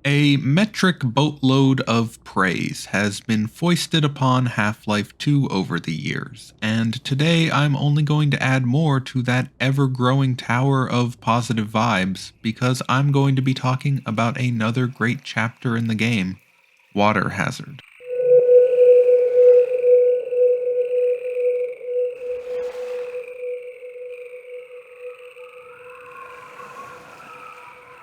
A metric boatload of praise has been foisted upon Half-Life 2 over the years, and today I'm only going to add more to that ever-growing tower of positive vibes because I'm going to be talking about another great chapter in the game, Water Hazard.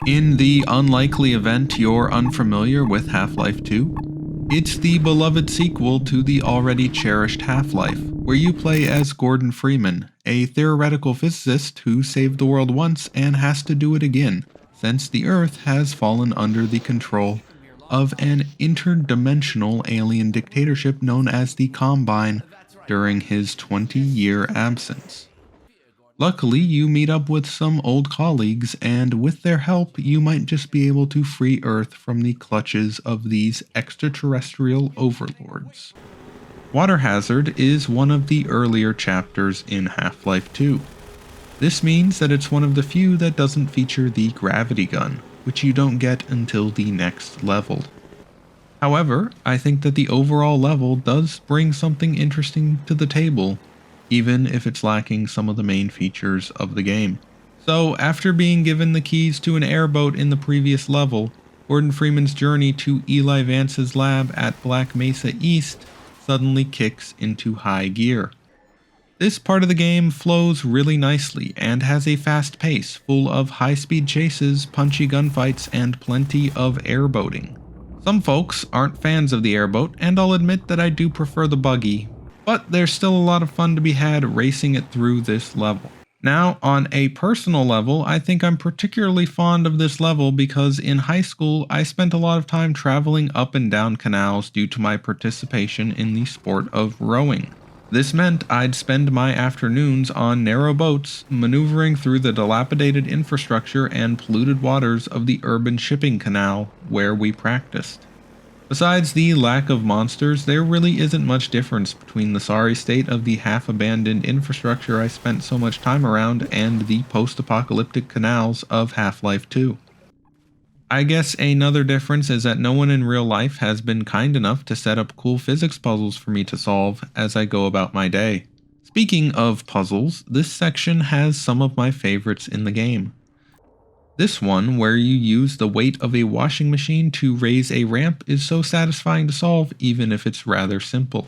In the unlikely event you're unfamiliar with Half-Life 2, it's the beloved sequel to the already cherished Half-Life, where you play as Gordon Freeman, a theoretical physicist who saved the world once and has to do it again, since the Earth has fallen under the control of an interdimensional alien dictatorship known as the Combine during his 20-year absence. Luckily, you meet up with some old colleagues, and with their help, you might just be able to free Earth from the clutches of these extraterrestrial overlords. Water Hazard is one of the earlier chapters in Half-Life 2. This means that it's one of the few that doesn't feature the gravity gun, which you don't get until the next level. However, I think that the overall level does bring something interesting to the table, even if it's lacking some of the main features of the game. So, after being given the keys to an airboat in the previous level, Gordon Freeman's journey to Eli Vance's lab at Black Mesa East suddenly kicks into high gear. This part of the game flows really nicely and has a fast pace full of high-speed chases, punchy gunfights, and plenty of airboating. Some folks aren't fans of the airboat, and I'll admit that I do prefer the buggy, but there's still a lot of fun to be had racing it through this level. Now, on a personal level, I think I'm particularly fond of this level because in high school I spent a lot of time traveling up and down canals due to my participation in the sport of rowing. This meant I'd spend my afternoons on narrow boats, maneuvering through the dilapidated infrastructure and polluted waters of the urban shipping canal where we practiced. Besides the lack of monsters, there really isn't much difference between the sorry state of the half-abandoned infrastructure I spent so much time around and the post-apocalyptic canals of Half-Life 2. I guess another difference is that no one in real life has been kind enough to set up cool physics puzzles for me to solve as I go about my day. Speaking of puzzles, this section has some of my favorites in the game. This one, where you use the weight of a washing machine to raise a ramp, is so satisfying to solve even if it's rather simple.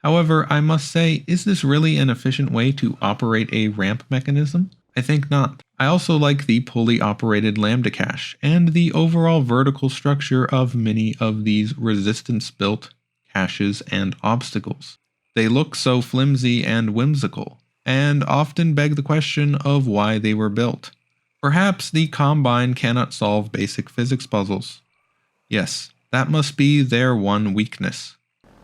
However, I must say, is this really an efficient way to operate a ramp mechanism? I think not. I also like the pulley operated lambda cache, and the overall vertical structure of many of these resistance built caches and obstacles. They look so flimsy and whimsical, and often beg the question of why they were built. Perhaps the Combine cannot solve basic physics puzzles. Yes, that must be their one weakness.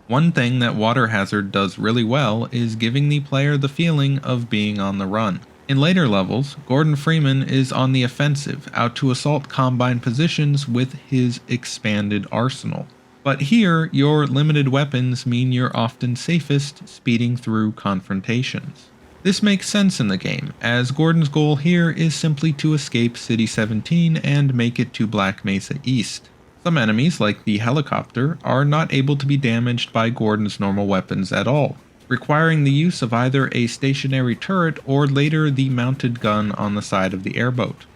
One thing that Water Hazard does really well is giving the player the feeling of being on the run. In later levels, Gordon Freeman is on the offensive, out to assault Combine positions with his expanded arsenal. But here, your limited weapons mean you're often safest speeding through confrontations. This makes sense in the game, as Gordon's goal here is simply to escape City 17 and make it to Black Mesa East. Some enemies, like the helicopter, are not able to be damaged by Gordon's normal weapons at all, requiring the use of either a stationary turret or later the mounted gun on the side of the airboat.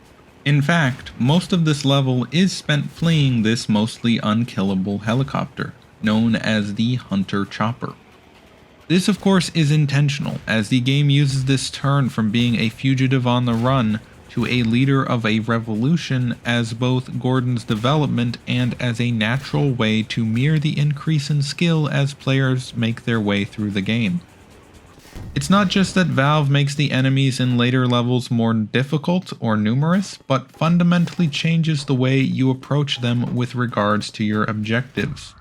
In fact, most of this level is spent fleeing this mostly unkillable helicopter, known as the Hunter Chopper. This of course is intentional, as the game uses this turn from being a fugitive on the run to a leader of a revolution as both Gordon's development and as a natural way to mirror the increase in skill as players make their way through the game. It's not just that Valve makes the enemies in later levels more difficult or numerous, but fundamentally changes the way you approach them with regards to your objectives.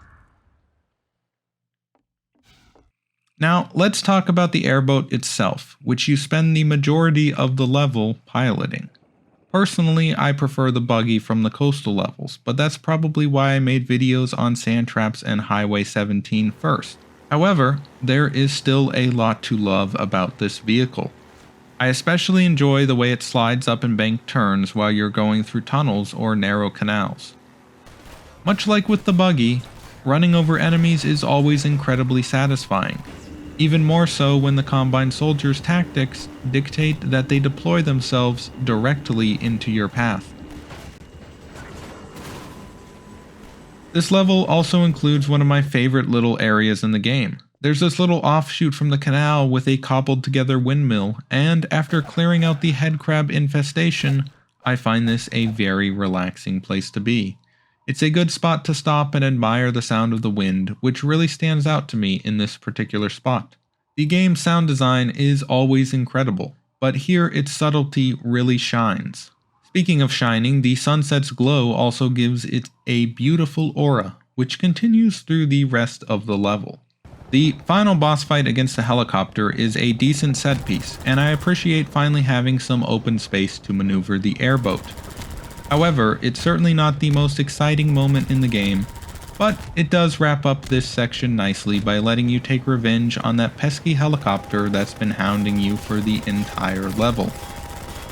Now, let's talk about the airboat itself, which you spend the majority of the level piloting. Personally, I prefer the buggy from the coastal levels, but that's probably why I made videos on Sand Traps and Highway 17 first. However, there is still a lot to love about this vehicle. I especially enjoy the way it slides up embanked turns while you're going through tunnels or narrow canals. Much like with the buggy, running over enemies is always incredibly satisfying, even more so when the Combine Soldier's tactics dictate that they deploy themselves directly into your path. This level also includes one of my favorite little areas in the game. There's this little offshoot from the canal with a cobbled together windmill, and after clearing out the headcrab infestation, I find this a very relaxing place to be. It's a good spot to stop and admire the sound of the wind, which really stands out to me in this particular spot. The game's sound design is always incredible, but here its subtlety really shines. Speaking of shining, the sunset's glow also gives it a beautiful aura, which continues through the rest of the level. The final boss fight against the helicopter is a decent set piece, and I appreciate finally having some open space to maneuver the airboat. However, it's certainly not the most exciting moment in the game, but it does wrap up this section nicely by letting you take revenge on that pesky helicopter that's been hounding you for the entire level.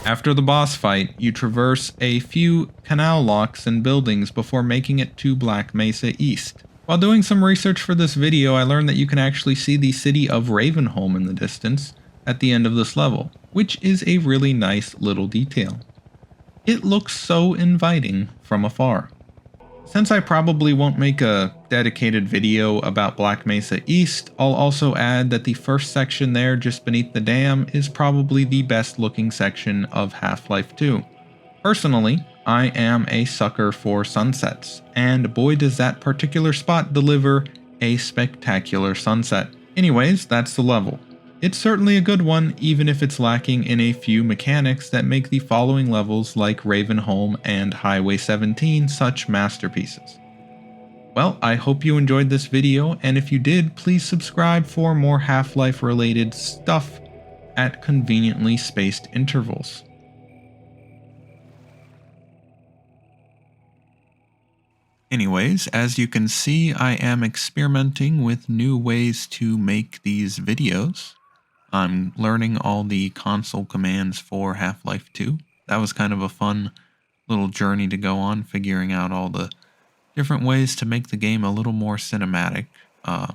After the boss fight, you traverse a few canal locks and buildings before making it to Black Mesa East. While doing some research for this video, I learned that you can actually see the city of Ravenholm in the distance at the end of this level, which is a really nice little detail. It looks so inviting from afar. Since I probably won't make a dedicated video about Black Mesa East, I'll also add that the first section there just beneath the dam is probably the best looking section of Half-Life 2. Personally, I am a sucker for sunsets, and boy does that particular spot deliver a spectacular sunset. Anyways, that's the level. It's certainly a good one, even if it's lacking in a few mechanics that make the following levels like Ravenholm and Highway 17 such masterpieces. Well, I hope you enjoyed this video, and if you did, please subscribe for more Half-Life related stuff at conveniently spaced intervals. Anyways, as you can see, I am experimenting with new ways to make these videos. I'm learning all the console commands for Half-Life 2. That was kind of a fun little journey to go on, figuring out all the different ways to make the game a little more cinematic. I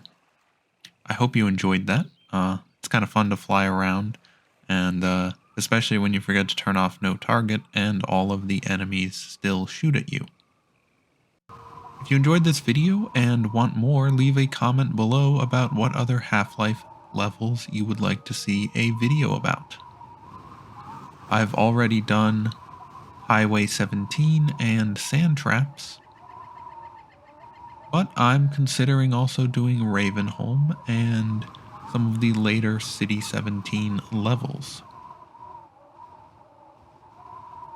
hope you enjoyed that. It's kind of fun to fly around, and especially when you forget to turn off no target and all of the enemies still shoot at you. If you enjoyed this video and want more, leave a comment below about what other Half-Life levels you would like to see a video about. I've already done Highway 17 and Sand Traps, but I'm considering also doing Ravenholm and some of the later City 17 levels.